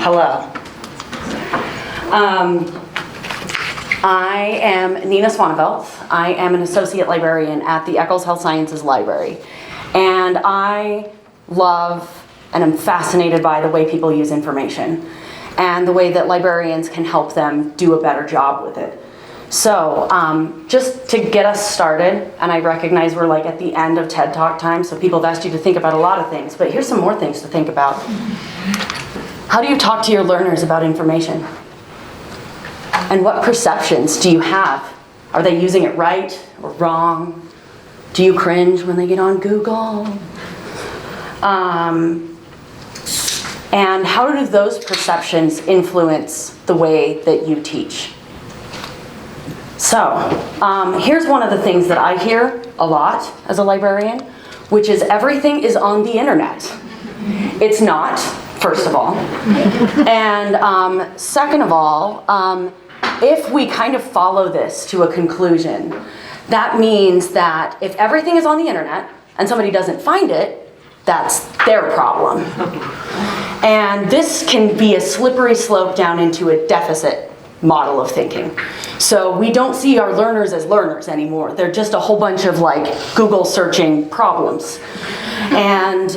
Hello. I am Nena Schvaneveldt. I am an associate librarian at the Eccles Health Sciences Library. And I love and am fascinated by the way people use information and the way that librarians can help them do a better job with it. So just to get us started, and I recognize we're like at the end of TED Talk time, so people have asked you to think about a lot of things, but here's some more things to think about. How do you talk to your learners about information? And what perceptions do you have? Are they using it right or wrong? Do you cringe when they get on Google? And how do those perceptions influence the way that you teach? So, here's one of the things that I hear a lot as a librarian, which is everything is on the internet. It's not, first of all. And second of all, if we kind of follow this to a conclusion, that means that if everything is on the internet and somebody doesn't find it, that's their problem. And this can be a slippery slope down into a deficit model of thinking. So we don't see our learners as learners anymore. They're just a whole bunch of like Google searching problems. And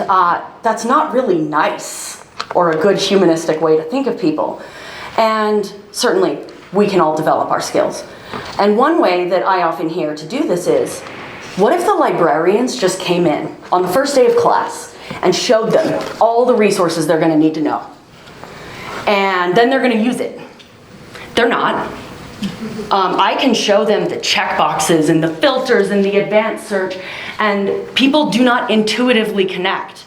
that's not really nice or a good humanistic way to think of people. And certainly we can all develop our skills. And one way that I often hear to do this is, what if the librarians just came in on the first day of class and showed them all the resources they're going to need to know? And then they're going to use it. They're not. I can show them the checkboxes and the filters and the advanced search, and people do not intuitively connect.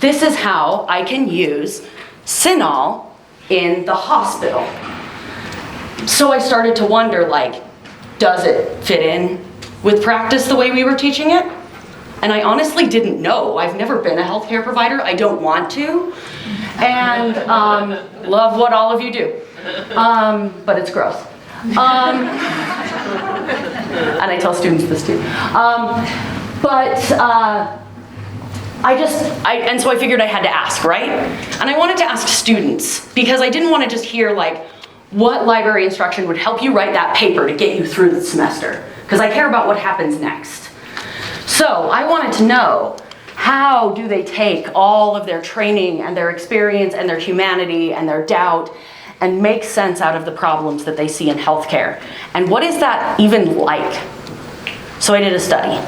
This is how I can use Synol in the hospital. So I started to wonder, like, does it fit in with practice the way we were teaching it? And I honestly didn't know. I've never been a healthcare provider. I don't want to. And love what all of you do. But it's gross. And I tell students this too. And so I figured I had to ask, right? And I wanted to ask students, because I didn't want to just hear like, what library instruction would help you write that paper to get you through the semester? Because I care about what happens next. So I wanted to know, how do they take all of their training and their experience and their humanity and their doubt and make sense out of the problems that they see in healthcare? And what is that even like? So I did a study.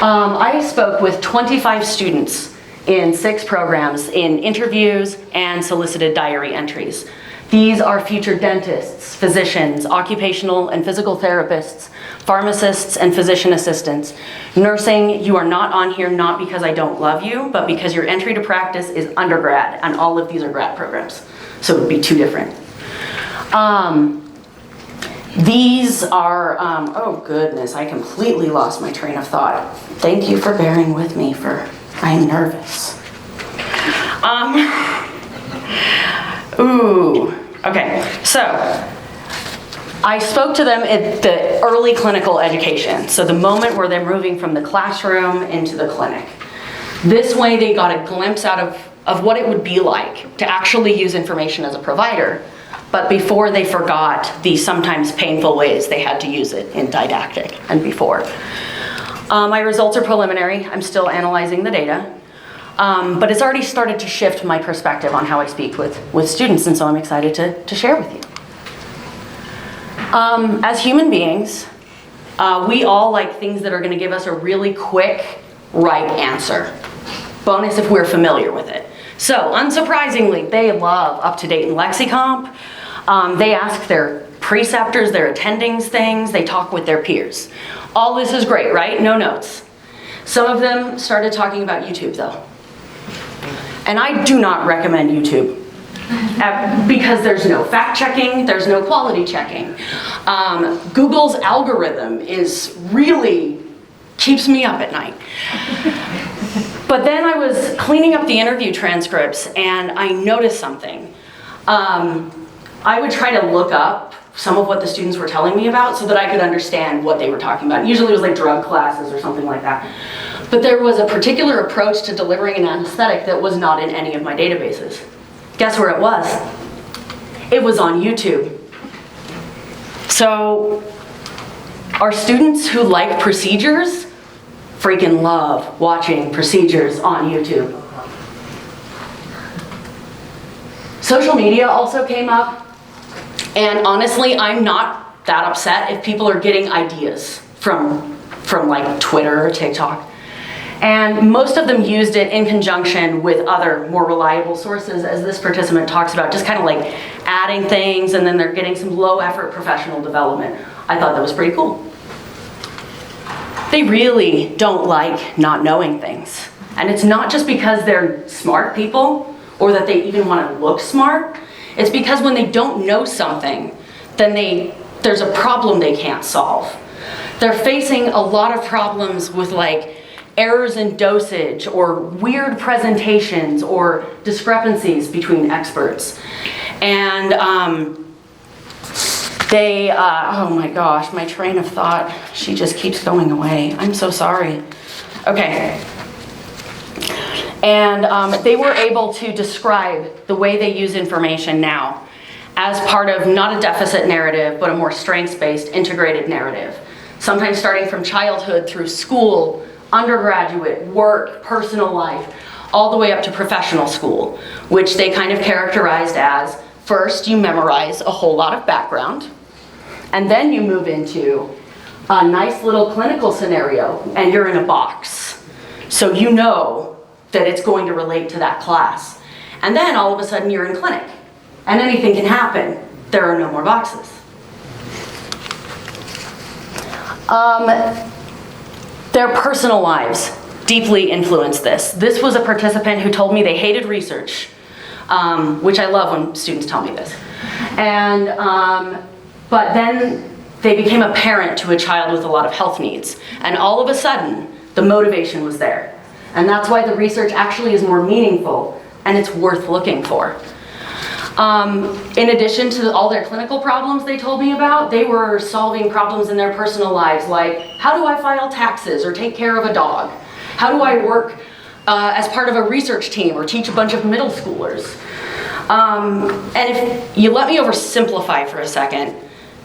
I spoke with 25 students in 6 programs in interviews and solicited diary entries. These are future dentists, physicians, occupational and physical therapists, pharmacists and physician assistants. Nursing, you are not on here not because I don't love you, but because your entry to practice is undergrad, and all of these are grad programs. So it would be 2 different. These are, oh goodness, I completely lost my train of thought. Thank you for bearing with me, I'm nervous. Okay, so I spoke to them at the early clinical education, so the moment where they're moving from the classroom into the clinic. This way they got a glimpse out of what it would be like to actually use information as a provider, but before they forgot the sometimes painful ways they had to use it in didactic and before. My results are preliminary. I'm still analyzing the data. But it's already started to shift my perspective on how I speak with students, and so I'm excited to share with you. As human beings, we all like things that are going to give us a really quick, right answer. Bonus if we're familiar with it. So, unsurprisingly, they love UpToDate and LexiComp. They ask their preceptors, their attendings things. They talk with their peers. All this is great, right? No notes. Some of them started talking about YouTube, though. And I do not recommend YouTube because there's no fact checking, there's no quality checking. Google's algorithm keeps me up at night. But then I was cleaning up the interview transcripts and I noticed something. I would try to look up some of what the students were telling me about so that I could understand what they were talking about. Usually it was like drug classes or something like that. But there was a particular approach to delivering an anesthetic that was not in any of my databases. Guess where it was? It was on YouTube. So our students who like procedures freaking love watching procedures on YouTube. Social media also came up, and honestly, I'm not that upset if people are getting ideas from like Twitter or TikTok. And most of them used it in conjunction with other more reliable sources, as this participant talks about, just kind of like adding things, and then they're getting some low effort professional development. I thought that was pretty cool. They really don't like not knowing things. And it's not just because they're smart people or that they even want to look smart. It's because when they don't know something, then there's a problem they can't solve. They're facing a lot of problems with like errors in dosage or weird presentations or discrepancies between experts. And oh my gosh, my train of thought, she just keeps going away. I'm so sorry. Okay. And they were able to describe the way they use information now as part of not a deficit narrative, but a more strengths-based integrated narrative. Sometimes starting from childhood through school, undergraduate, work, personal life, all the way up to professional school, which they kind of characterized as, first you memorize a whole lot of background, and then you move into a nice little clinical scenario, and you're in a box. So you know that it's going to relate to that class. And then all of a sudden you're in clinic, and anything can happen. There are no more boxes. Their personal lives deeply influenced this. This was a participant who told me they hated research, which I love when students tell me this. And, but then they became a parent to a child with a lot of health needs. And all of a sudden, the motivation was there. And that's why the research actually is more meaningful and it's worth looking for. In addition to all their clinical problems they told me about, they were solving problems in their personal lives, like how do I file taxes or take care of a dog? How do I work as part of a research team or teach a bunch of middle schoolers? And if you let me oversimplify for a second,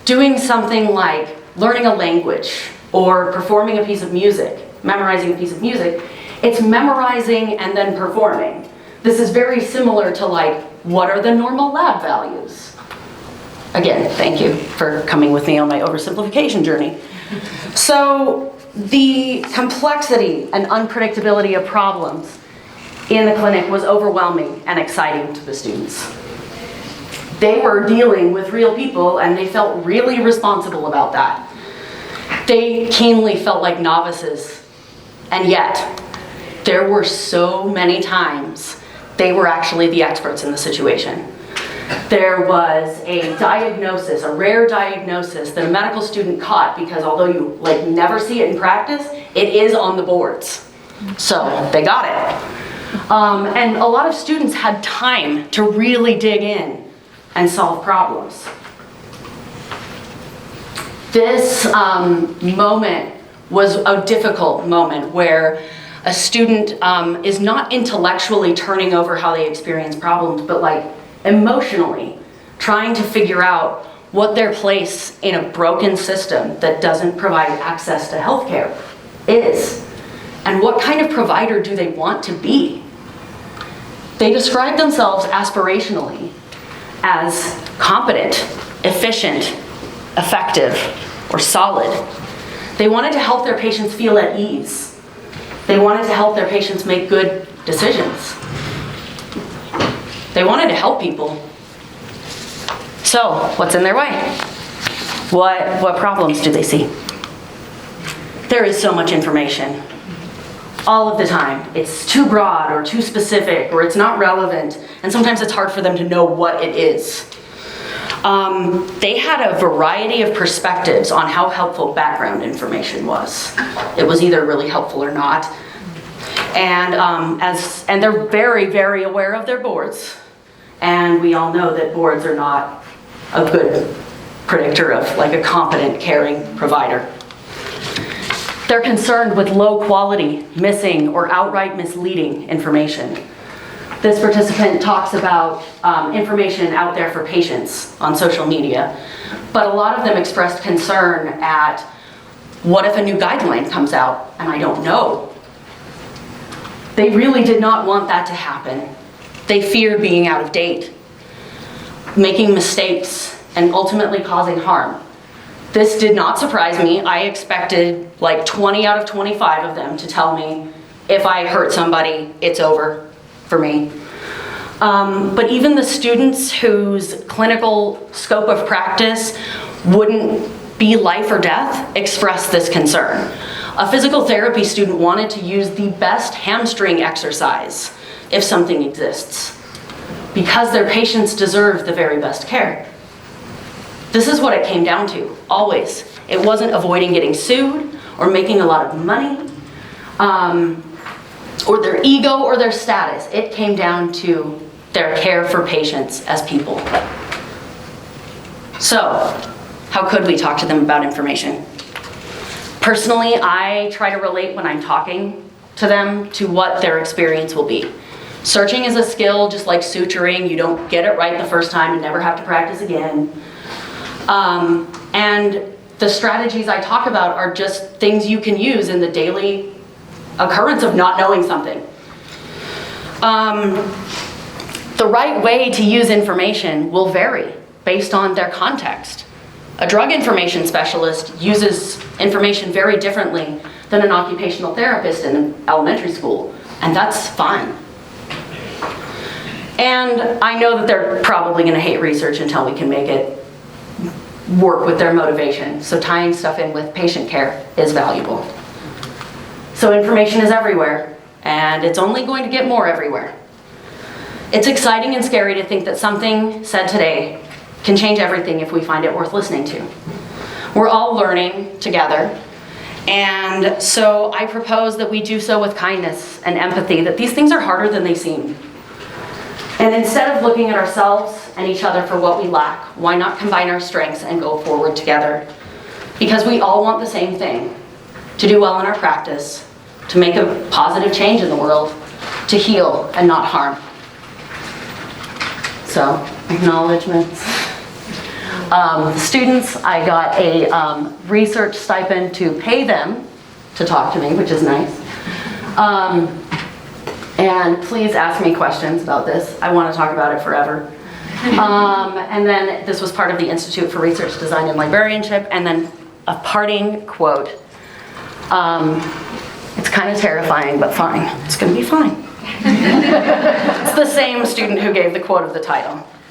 doing something like learning a language or performing a piece of music, memorizing a piece of music, it's memorizing and then performing. This is very similar to like, what are the normal lab values? Again, thank you for coming with me on my oversimplification journey. So the complexity and unpredictability of problems in the clinic was overwhelming and exciting to the students. They were dealing with real people and they felt really responsible about that. They keenly felt like novices, and yet there were so many times they were actually the experts in the situation. There was a diagnosis, a rare diagnosis that a medical student caught because although you like never see it in practice, it is on the boards. So they got it. And a lot of students had time to really dig in and solve problems. This moment was a difficult moment where a student is not intellectually turning over how they experience problems, but like emotionally trying to figure out what their place in a broken system that doesn't provide access to healthcare is, and what kind of provider do they want to be. They describe themselves aspirationally as competent, efficient, effective, or solid. They wanted to help their patients feel at ease. They wanted to help their patients make good decisions. They wanted to help people. So, what's in their way? What problems do they see? There is so much information. All of the time. It's too broad or too specific or it's not relevant, and sometimes it's hard for them to know what it is. They had a variety of perspectives on how helpful background information was. It was either really helpful or not. And, and they're very, very aware of their boards. And we all know that boards are not a good predictor of like a competent, caring provider. They're concerned with low quality, missing, or outright misleading information. This participant talks about information out there for patients on social media, but a lot of them expressed concern at, what if a new guideline comes out and I don't know? They really did not want that to happen. They feared being out of date, making mistakes, and ultimately causing harm. This did not surprise me. I expected like 20 out of 25 of them to tell me, if I hurt somebody, it's over for me. But even the students whose clinical scope of practice wouldn't be life or death expressed this concern. A physical therapy student wanted to use the best hamstring exercise if something exists, because their patients deserve the very best care. This is what it came down to, always. It wasn't avoiding getting sued or making a lot of money, or their ego or their status. It came down to their care for patients as people. So, how could we talk to them about information? Personally, I try to relate when I'm talking to them to what their experience will be. Searching is a skill, just like suturing. You don't get it right the first time and never have to practice again. And the strategies I talk about are just things you can use in the daily occurrence of not knowing something. The right way to use information will vary based on their context. A drug information specialist uses information very differently than an occupational therapist in elementary school, and that's fine. And I know that they're probably going to hate research until we can make it work with their motivation, so tying stuff in with patient care is valuable. So information is everywhere, and it's only going to get more everywhere. It's exciting and scary to think that something said today can change everything if we find it worth listening to. We're all learning together, and so I propose that we do so with kindness and empathy, that these things are harder than they seem. And instead of looking at ourselves and each other for what we lack, why not combine our strengths and go forward together? Because we all want the same thing: to do well in our practice, to make a positive change in the world, to heal and not harm. So, acknowledgements. Students, I got a research stipend to pay them to talk to me, which is nice. And please ask me questions about this. I want to talk about it forever. And then this was part of the Institute for Research Design and Librarianship. And then a parting quote. It's kind of terrifying, but fine. It's going to be fine. It's the same student who gave the quote of the title.